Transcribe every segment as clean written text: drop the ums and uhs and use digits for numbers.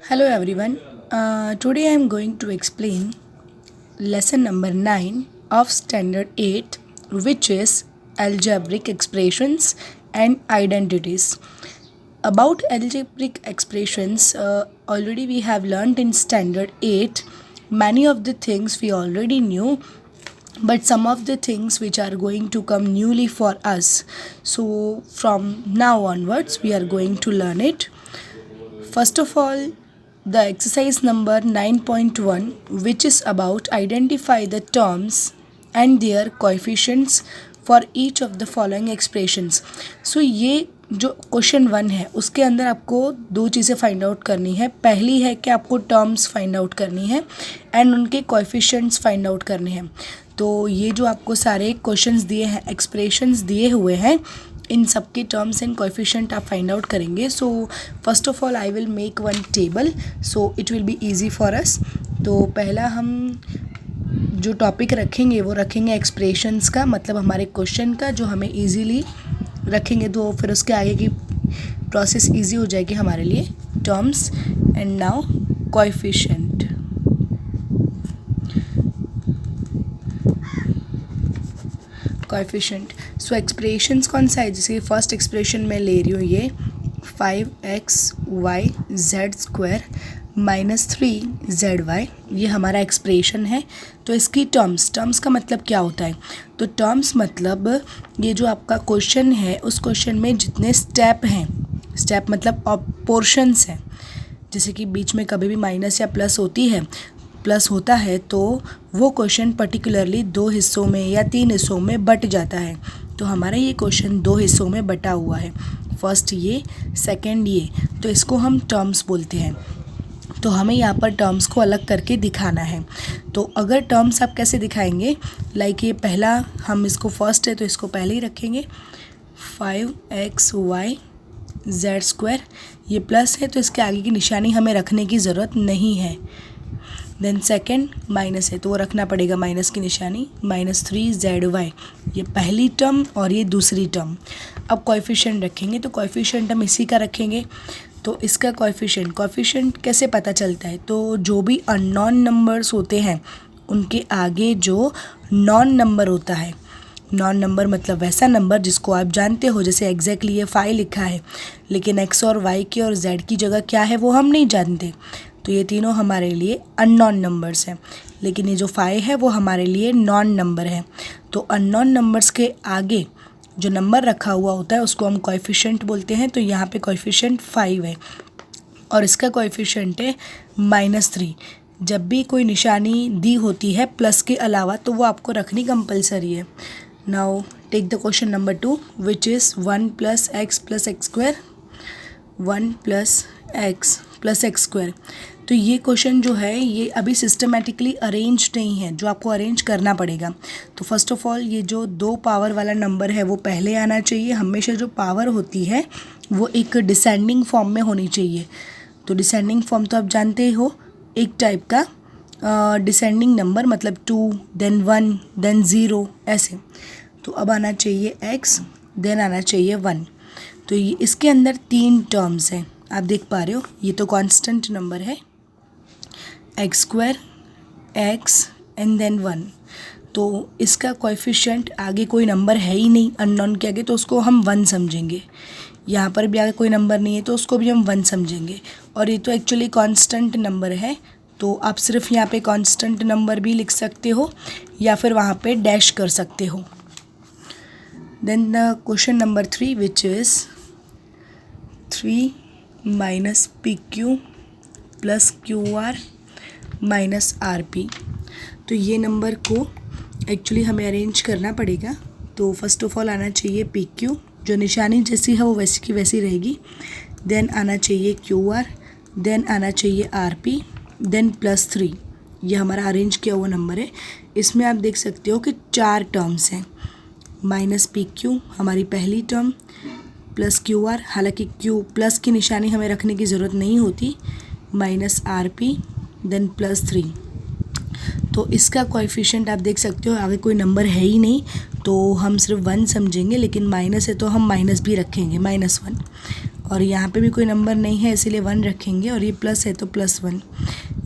Hello everyone. Today I am going to explain lesson number 9 of standard 8, which is algebraic expressions and identities. About algebraic expressions, already we have learned in standard 8 many of the things we already knew, but some of the things which are going to come newly for us. So from now onwards we are going to learn it. First of all, the exercise number 9.1, which is about identify the terms and their coefficients for each of the following expressions. So ये जो question 1 है उसके अंदर आपको दो चीज़ें find out करनी है. पहली है कि आपको टर्म्स फाइंड आउट करनी है एंड उनके कोएफिशिएंट्स फाइंड आउट करने हैं. तो ये जो आपको सारे क्वेश्चंस दिए हैं, एक्सप्रेशंस दिए हुए हैं, इन सब के टर्म्स एंड कोएफिशिएंट आप फाइंड आउट करेंगे. So first of all I will make one table so it will be easy for us. तो पहला हम जो टॉपिक रखेंगे वो रखेंगे एक्सप्रेशंस का, मतलब हमारे क्वेश्चन का जो हमें इजीली रखेंगे, तो फिर उसके आगे की प्रोसेस इजी हो जाएगी हमारे लिए. Terms and now coefficient. Coefficient. So expressions कौन सा है? जैसे फर्स्ट एक्सप्रेशन मैं ले रही हूँ ये 5xy(z²) -3zy, ये हमारा एक्सप्रेशन है. तो इसकी टर्म्स का मतलब क्या होता है? तो टर्म्स मतलब ये जो आपका क्वेश्चन है उस क्वेश्चन में जितने स्टेप हैं, स्टेप मतलब पोर्शंस हैं, जैसे कि बीच में कभी भी माइनस या प्लस होता है तो वो क्वेश्चन पर्टिकुलरली 2 हिस्सों में या 3 हिस्सों में बट जाता है. तो हमारा ये क्वेश्चन 2 हिस्सों में बटा हुआ है, फर्स्ट ये, सेकंड ये, तो इसको हम टर्म्स बोलते हैं. तो हमें यहाँ पर टर्म्स को अलग करके दिखाना है. तो अगर टर्म्स आप कैसे दिखाएंगे, लाइक ये पहला, हम इसको फर्स्ट है तो इसको पहले ही रखेंगे 5xy(z²), ये प्लस है तो इसके आगे की निशानी हमें रखने की ज़रूरत नहीं है. देन सेकेंड माइनस है तो वो रखना पड़ेगा माइनस की निशानी, -3zy, ये पहली टर्म और ये दूसरी टर्म. अब कोएफिशिएंट रखेंगे तो कोएफिशिएंट हम इसी का रखेंगे. तो इसका कोएफिशिएंट कैसे पता चलता है? तो जो भी अननोन नंबर्स होते हैं उनके आगे जो नॉन नंबर होता है, नॉन नंबर मतलब वैसा नंबर जिसको आप जानते हो, जैसे एग्जैक्टली ये 5 लिखा है लेकिन x और y की और z की जगह क्या है वो हम नहीं जानते, तो ये तीनों हमारे लिए अननोन नंबर्स हैं. लेकिन ये जो 5 है वो हमारे लिए नॉन नंबर है. तो अननोन नंबर्स के आगे जो नंबर रखा हुआ होता है उसको हम कोएफिशिएंट बोलते हैं. तो यहाँ पे कोएफिशिएंट 5 है और इसका कोएफिशिएंट है -3. जब भी कोई निशानी दी होती है प्लस के अलावा तो वो आपको रखनी कंपलसरी है. Now take the question number 2, which is 1 + x + x², 1 + x + x². तो ये क्वेश्चन जो है ये अभी सिस्टमेटिकली अरेंज नहीं है, जो आपको अरेंज करना पड़ेगा. तो फर्स्ट ऑफ ऑल ये जो 2 पावर वाला नंबर है वो पहले आना चाहिए. हमेशा जो पावर होती है वो एक डिसेंडिंग फॉर्म में होनी चाहिए. तो डिसेंडिंग फॉर्म तो आप जानते ही हो, एक टाइप का डिसेंडिंग नंबर, मतलब 2 देन 1 देन 0 ऐसे. तो अब आना चाहिए x, देन आना चाहिए 1. तो ये इसके अंदर 3 टर्म्स हैं, आप देख पा रहे हो. ये तो कांस्टेंट नंबर है x² x एंड देन 1. तो इसका कोएफिशिएंट आगे कोई नंबर है ही नहीं अननोन के आगे, तो उसको हम 1 समझेंगे. यहाँ पर भी आगे कोई नंबर नहीं है तो उसको भी हम 1 समझेंगे. और ये तो एक्चुअली कांस्टेंट नंबर है, तो आप सिर्फ यहाँ पे कांस्टेंट नंबर भी लिख सकते हो या फिर वहाँ पे डैश कर सकते हो. Then the question number 3, which is 3 - pq + qr - rp. तो ये नंबर को एक्चुअली हमें अरेंज करना पड़ेगा. तो फर्स्ट ऑफ ऑल आना चाहिए pq, जो निशानी जैसी है वो वैसी की वैसी रहेगी. देन आना चाहिए qr, देन आना चाहिए rp, देन +3. ये हमारा अरेंज किया हुआ नंबर है. इसमें आप देख सकते हो कि 4 टर्म्स हैं. -pq हमारी पहली टर्म, +qr, हालांकि q प्लस की निशानी हमें रखने की ज़रूरत नहीं होती, -rp, देन +3. तो इसका कोएफिशिएंट आप देख सकते हो, आगे कोई नंबर है ही नहीं तो हम सिर्फ 1 समझेंगे, लेकिन माइनस है तो हम माइनस भी रखेंगे, -1. और यहाँ पे भी कोई नंबर नहीं है इसीलिए 1 रखेंगे, और ये प्लस है तो +1,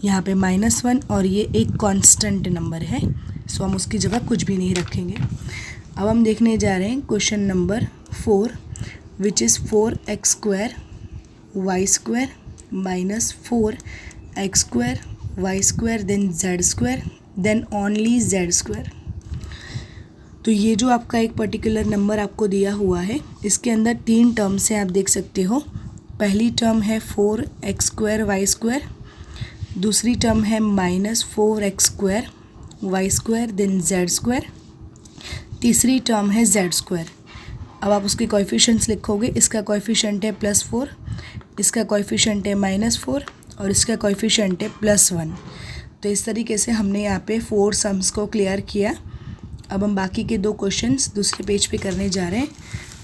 यहाँ पे -1, और ये एक कांस्टेंट नंबर है, सो हम उसकी जगह कुछ भी नहीं रखेंगे। अब हम देखने जा रहे हैं question number 4, which is 4x² y² -4x² y² then z² then only z²। तो ये जो आपका एक पर्टिकुलर नंबर आपको दिया हुआ है, इसके अंदर 3 टर्म्स हैं, आप देख सकते हो। पहली टर्म है 4x² y², दूसरी टर्म है -4x² y² देन z², तीसरी टर्म है z²। अब आप उसके कोएफिशिएंट्स लिखोगे, इसका कोएफिशिएंट है +4, इसका कोएफिशिएंट है -4 और इसका कोएफिशिएंट है +1। तो इस तरीके से हमने यहाँ पे 4 सम्स को क्लियर किया। अब हम बाकी के 2 क्वेश्चंस दूसरे पेज पे करने जा रहे हैं,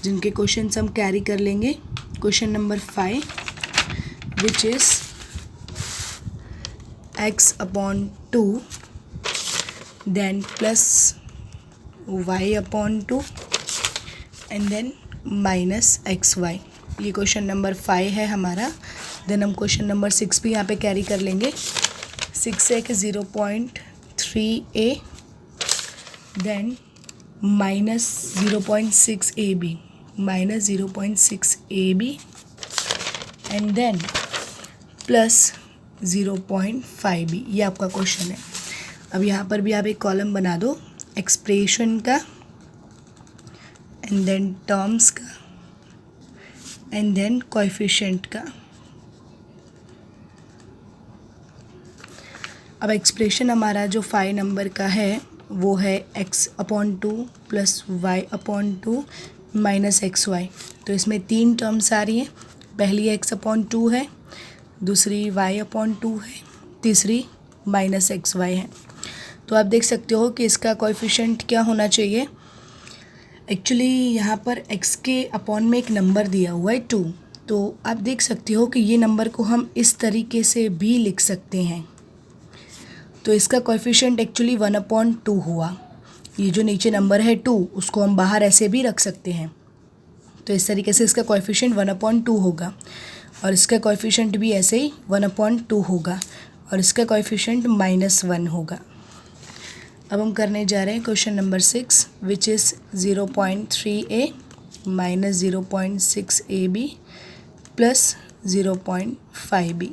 जिनके क्वेश्चंस हम कैरी कर लेंगे। Question number 5, which is x/2 then +y/2 and then -xy। ये क्वेश्चन नंबर 5 है हमारा। देन हम क्वेश्चन नंबर 6 भी यहाँ पे कैरी कर लेंगे। 6 है कि 0.3a then -0.6ab and then +0.5b। ये आपका क्वेश्चन है। अब यहाँ पर भी आप एक कॉलम बना दो, एक्सप्रेशन का एंड देन टर्म्स का एंड देन कोएफिशिएंट का। अब एक्सप्रेशन हमारा जो 5 नंबर का है वो है x/2 + y/2 -xy। तो इसमें 3 टर्म्स आ रही हैं, पहली x/2 है, दूसरी y/2 है, तीसरी -xy है। तो आप देख सकते हो कि इसका कोएफिशिएंट क्या होना चाहिए। एक्चुअली यहाँ पर x के अपॉन में एक नंबर दिया हुआ है 2, तो आप देख सकते हो कि ये नंबर को हम इस तरीके से भी लिख सकते हैं। तो इसका कोएफिशिएंट एक्चुअली 1/2 हुआ। ये जो नीचे नंबर है 2, उसको हम बाहर ऐसे भी रख सकते हैं। तो इस तरीके से इसका कोएफिशिएंट 1/2 होगा, और इसका कोएफिशिएंट भी ऐसे ही 1/2 होगा, और इसका कोएफिशिएंट -1 होगा। अब हम करने जा रहे हैं question number 6, which is 0.3a -0.6ab + 0.5b।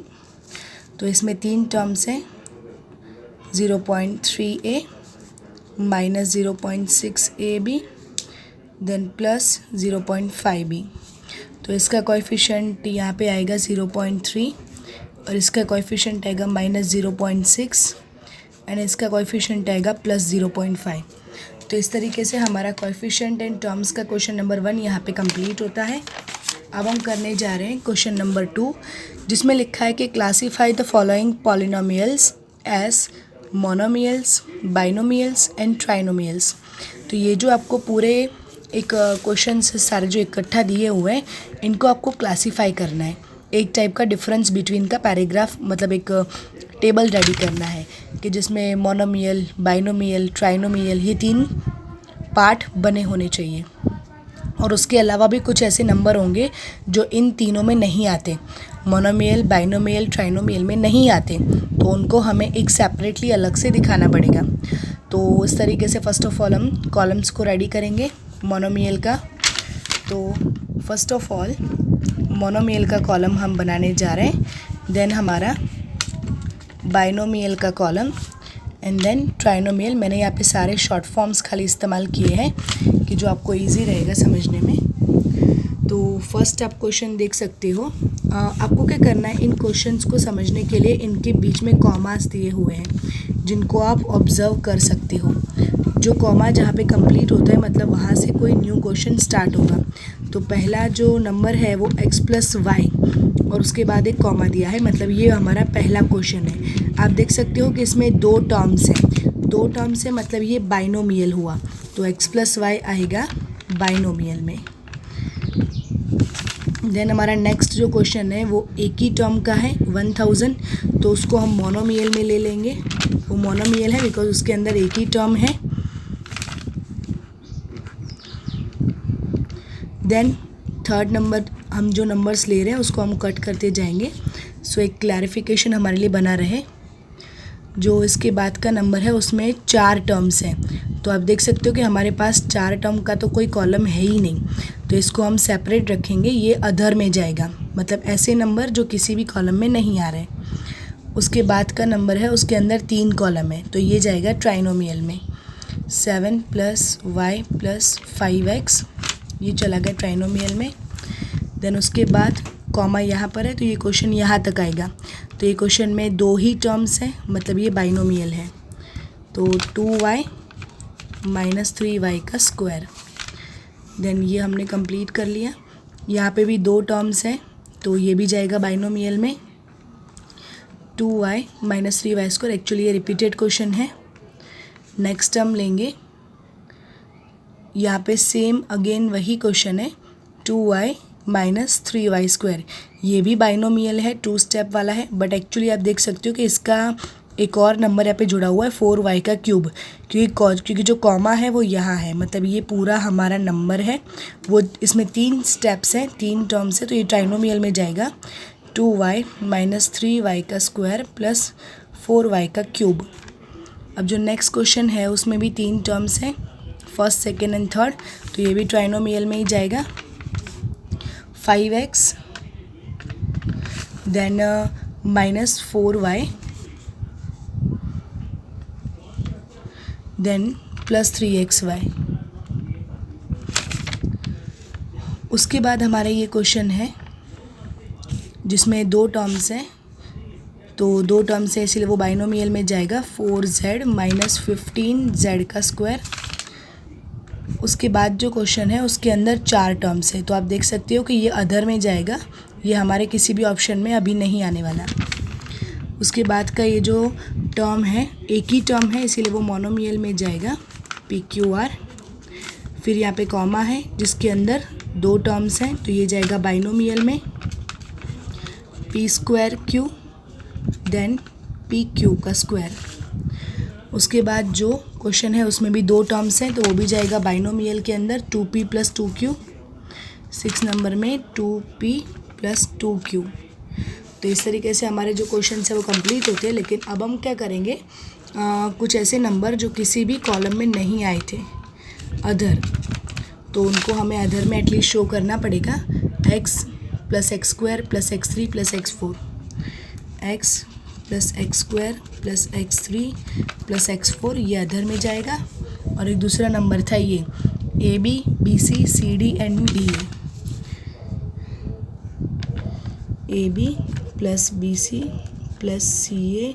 तो इसमें 3 टर्म्स हैं, 0.3a -0.6ab देन +0.5b। तो इसका कोएफिशिएंट यहाँ पे आएगा 0.3, और इसका कोएफिशिएंट आएगा -0.6 एंड इसका कोएफिशिएंट आएगा +0.5। तो इस तरीके से हमारा कोएफिशिएंट एंड टर्म्स का क्वेश्चन नंबर 1 यहाँ पे कंप्लीट होता है। अब हम करने जा रहे हैं क्वेश्चन नंबर 2, जिसमें लिखा है कि classify the following polynomials as monomials, binomials and trinomials. तो ये जो आपको पूरे एक क्वेश्चन सारे जो इकट्ठा दिए हुए हैं, इनको आपको क्लासीफाई करना है। एक टाइप का डिफरेंस बिटवीन का पैराग्राफ, मतलब एक टेबल रेडी करना है कि जिसमें मोनोमियल, बाइनोमियल, ट्राइनोमियल ये 3 पार्ट बने होने चाहिए। और उसके अलावा भी कुछ ऐसे नंबर होंगे जो इन तीनों में नहीं आते, मोनोमियल, बाइनोमियल, ट्राइनोमियल में नहीं आते, तो उनको हमें एक सेपरेटली अलग से दिखाना पड़ेगा। तो इस तरीके से फर्स्ट ऑफ ऑल हम कॉलम्स को रेडी करेंगे मोनोमियल का। तो फर्स्ट ऑफ ऑल मोनोमियल का कॉलम हम बनाने जा रहे हैं, देन हमारा बाइनोमियल का कॉलम एंड देन ट्राइनोमियल। मैंने यहाँ पे सारे शॉर्ट फॉर्म्स खाली इस्तेमाल किए हैं कि जो आपको इजी रहेगा समझने में। तो फर्स्ट आप क्वेश्चन देख सकते हो। आपको क्या करना है, इन क्वेश्चंस को समझने के लिए इनके बीच में कॉमास दिए हुए हैं जिनको आप ऑब्ज़र्व कर सकते हो। जो कॉमा जहाँ पे कंप्लीट होता है मतलब वहाँ से कोई न्यू क्वेश्चन स्टार्ट होगा। तो पहला जो नंबर है वो x + y और उसके बाद एक कॉमा दिया है, मतलब ये हमारा पहला क्वेश्चन है। आप देख सकते हो कि इसमें 2 टर्म्स हैं, 2 टर्म्स है मतलब ये बाइनोमियल हुआ। तो x + y आएगा बाइनोमियल में। देन हमारा नेक्स्ट जो क्वेश्चन है वो एक ही टर्म का है 1000, तो उसको हम मोनोमियल में ले लेंगे। वो मोनोमियल है बिकॉज उसके अंदर एक ही टर्म है। देन थर्ड नंबर हम जो नंबर्स ले रहे हैं उसको हम कट करते जाएंगे। सो एक क्लैरिफिकेशन हमारे लिए बना रहे। जो इसके बाद का नंबर है उसमें 4 टर्म्स हैं, तो आप देख सकते हो कि हमारे पास 4 टर्म का तो कोई कॉलम है ही नहीं, तो इसको हम सेपरेट रखेंगे। ये अदर में जाएगा, मतलब ऐसे नंबर जो किसी भी कॉलम में नहीं आ रहे। उसके बाद का नंबर है उसके अंदर 3 कॉलम है, तो ये जाएगा ट्राइनोमियल में। 7 + y + 5x, ये चला गया ट्राइनोमियल में। देन उसके बाद कॉमा यहाँ पर है, तो ये क्वेश्चन यहाँ तक आएगा। तो ये क्वेश्चन में 2 ही टर्म्स हैं, मतलब ये बाइनोमियल है। तो 2y - 3y का स्क्वायर। देन ये हमने कंप्लीट कर लिया। यहाँ पे भी 2 टर्म्स हैं, तो ये भी जाएगा बाइनोमियल में। 2y - 3y स्क्वायर, एक्चुअली ये रिपीटेड क्वेश्चन है। नेक्स्ट टर्म लेंगे, यहाँ पे सेम अगेन वही क्वेश्चन है। 2y - 3y स्क्वायर, ये भी बाइनोमियल है, 2 स्टेप वाला है, बट एक्चुअली आप देख सकते हो कि इसका एक और नंबर यहाँ पे जुड़ा हुआ है 4y का क्यूब, क्योंकि जो कॉमा है वो यहाँ है, मतलब ये पूरा हमारा नंबर है वो। इसमें 3 स्टेप्स हैं, 3 टर्म्स है, तो ये ट्राइनोमियल में जाएगा। 2y - 3y का स्क्वायर + 4y का क्यूब। अब जो नेक्स्ट क्वेश्चन है उसमें भी 3 टर्म्स हैं, फर्स्ट, सेकेंड एंड थर्ड, तो ये भी ट्राइनोमियल में ही जाएगा। 5x then -4y then +3xy। उसके बाद हमारा ये क्वेश्चन है जिसमें 2 टर्म्स हैं, तो 2 टर्म्स है इसलिए वो बाइनोमियल में जाएगा। 4z - 15z का स्क्वायर। उसके बाद जो क्वेश्चन है उसके अंदर 4 टर्म्स है, तो आप देख सकते हो कि ये अदर में जाएगा, ये हमारे किसी भी ऑप्शन में अभी नहीं आने वाला। उसके बाद का ये जो टर्म है एक ही टर्म है, इसीलिए वो मोनोमियल में जाएगा, PQR। फिर यहाँ पे कॉमा है जिसके अंदर 2 टर्म्स हैं, तो ये जाएगा बाइनोमियल में। P²Q देन PQ का स्क्वायर। उसके बाद जो क्वेश्चन है उसमें भी 2 टर्म्स हैं, तो वो भी जाएगा बाइनोमियल के अंदर। 2P + 2Q, 6 नंबर में 2P + 2Q। तो इस तरीके से हमारे जो क्वेश्चन है वो कंप्लीट होते हैं। लेकिन अब हम क्या करेंगे, कुछ ऐसे नंबर जो किसी भी कॉलम में नहीं आए थे अदर, तो उनको हमें अदर में एटलीस्ट शो करना पड़ेगा। x + x² + x3 + x4, x + x² + x3 + x4, ये अदर में जाएगा। और एक दूसरा नंबर था ये AB BC CD and DA, AB + BC + CA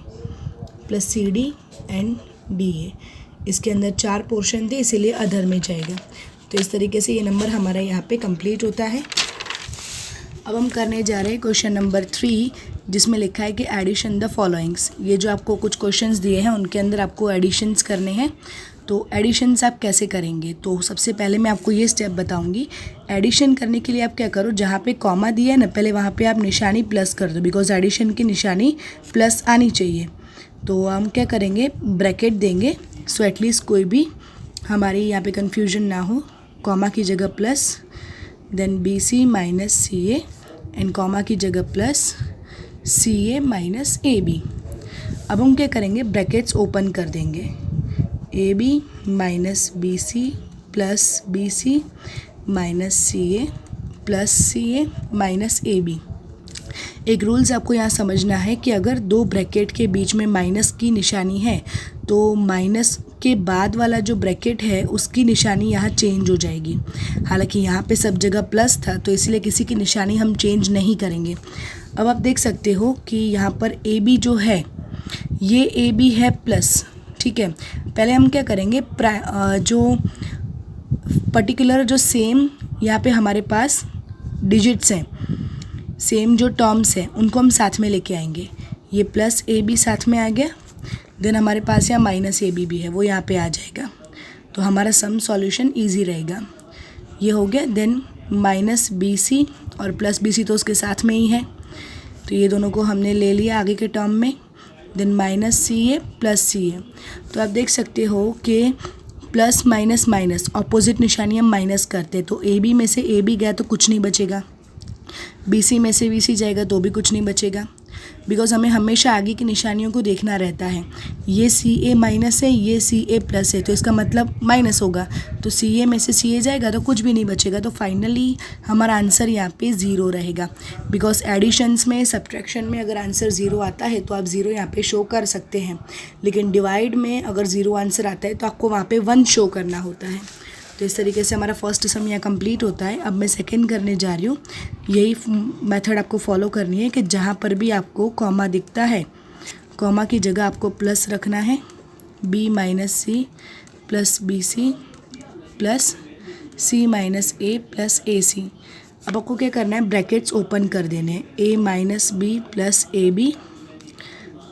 + CD and DA, इसके अंदर 4 पोर्शन थे इसीलिए अदर में जाएगा। तो इस तरीके से ये नंबर हमारा यहाँ पे कंप्लीट होता है। अब हम करने जा रहे हैं क्वेश्चन नंबर 3, जिसमें लिखा है कि एडिशन द फॉलोइंग्स। ये जो आपको कुछ क्वेश्चंस दिए हैं उनके अंदर आपको एडिशंस करने हैं। तो एडिशंस आप कैसे करेंगे, तो सबसे पहले मैं आपको ये स्टेप बताऊंगी। एडिशन करने के लिए आप क्या करो, जहाँ पे कॉमा दिया है ना, पहले वहाँ पे आप निशानी प्लस कर दो, बिकॉज एडिशन की निशानी प्लस आनी चाहिए। तो हम क्या करेंगे, ब्रैकेट देंगे, सो एटलीस्ट कोई भी हमारे यहाँ पे कन्फ्यूजन ना हो। कॉमा की जगह plus, then BC - CA and comma की जगह प्लस CA - AB। अब हम क्या करेंगे, ब्रैकेट्स ओपन कर देंगे। AB - BC + BC - CA + CA - AB। एक रूल्स आपको यहाँ समझना है कि अगर 2 ब्रैकेट के बीच में माइनस की निशानी है, तो माइनस के बाद वाला जो ब्रैकेट है उसकी निशानी यहाँ चेंज हो जाएगी। हालांकि यहाँ पे सब जगह प्लस था, तो इसलिए किसी की निशानी हम चेंज नहीं करेंगे। अब आप देख सकते हो कि यहाँ पर AB जो है ये AB है प्लस, ठीक है। पहले हम क्या करेंगे, जो पर्टिकुलर जो सेम यहाँ पे हमारे पास डिजिट्स हैं, सेम जो टर्म्स हैं उनको हम साथ में लेके आएंगे। ये प्लस AB साथ में आ गया, देन हमारे पास यहाँ -AB भी है, वो यहाँ पे आ जाएगा, तो हमारा सम सॉल्यूशन इजी रहेगा। ये हो गया। देन -BC और +BC तो उसके साथ में ही है, तो ये दोनों को हमने ले लिया आगे के टर्म में। देन -CA + CA, तो आप देख सकते हो कि प्लस माइनस माइनस ऑपोजिट निशानी हम माइनस करते हैं, तो AB में से AB गया तो कुछ नहीं बचेगा। बी सी में से बी सी जाएगा तो भी कुछ नहीं बचेगा, बिकॉज हमें हमेशा आगे की निशानियों को देखना रहता है। ये सी ए माइनस है, ये सी ए प्लस है, तो इसका मतलब माइनस होगा, तो सी ए में से सी ए जाएगा तो कुछ भी नहीं बचेगा। तो फाइनली हमारा आंसर यहाँ पे ज़ीरो रहेगा, बिकॉज एडिशंस में, सब्ट्रैक्शन में अगर आंसर ज़ीरो आता है तो आप ज़ीरो यहाँ पे शो कर सकते हैं, लेकिन डिवाइड में अगर ज़ीरो आंसर आता है तो आपको वहाँ पे 1 शो करना होता है। तो इस तरीके से हमारा फर्स्ट सम यहाँ कंप्लीट होता है। अब मैं सेकंड करने जा रही हूँ। यही मेथड आपको फॉलो करनी है कि जहाँ पर भी आपको कॉमा दिखता है, कॉमा की जगह आपको प्लस रखना है, b minus C plus B C plus C minus A plus A C. अब आपको क्या करना है, ब्रैकेट्स ओपन कर देने हैं, a minus B plus A B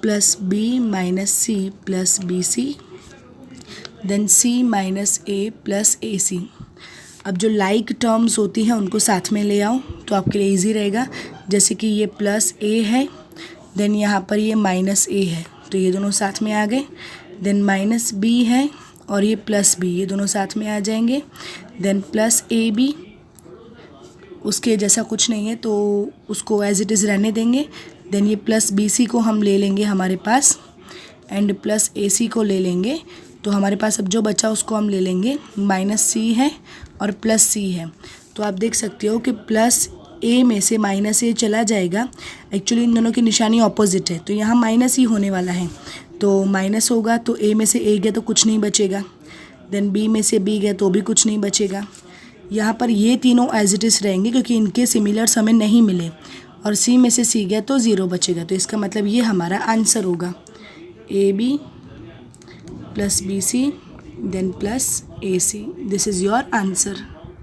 plus B minus C plus B C then c minus A plus A C. अब जो लाइक टर्म्स होती हैं उनको साथ में ले आओ तो आपके लिए इजी रहेगा। जैसे कि ये प्लस ए है, देन यहाँ पर ये माइनस ए है, तो ये दोनों साथ में आ गए। देन माइनस बी है और ये प्लस बी, ये दोनों साथ में आ जाएंगे। देन प्लस ए बी, उसके जैसा कुछ नहीं है तो उसको एज इट इज़ रहने देंगे। देन ये प्लस बी सी को हम ले लेंगे हमारे पास, एंड प्लस ए सी को ले लेंगे। तो हमारे पास अब जो बचा उसको हम ले लेंगे, माइनस सी है और प्लस सी है। तो आप देख सकते हो कि प्लस ए में से माइनस ए चला जाएगा। एक्चुअली इन दोनों की निशानी ऑपोजिट है, तो यहाँ माइनस ही होने वाला है, तो माइनस होगा तो ए में से ए गया तो कुछ नहीं बचेगा। देन बी में से बी गया तो भी कुछ नहीं बचेगा। यहाँ पर ये तीनों एज इट इज़ रहेंगे क्योंकि इनके सिमिलर्स हमें नहीं मिले, और सी में से सी गया तो ज़ीरो बचेगा। तो इसका मतलब ये हमारा आंसर होगा, A B plus B C then plus A C. This is your answer.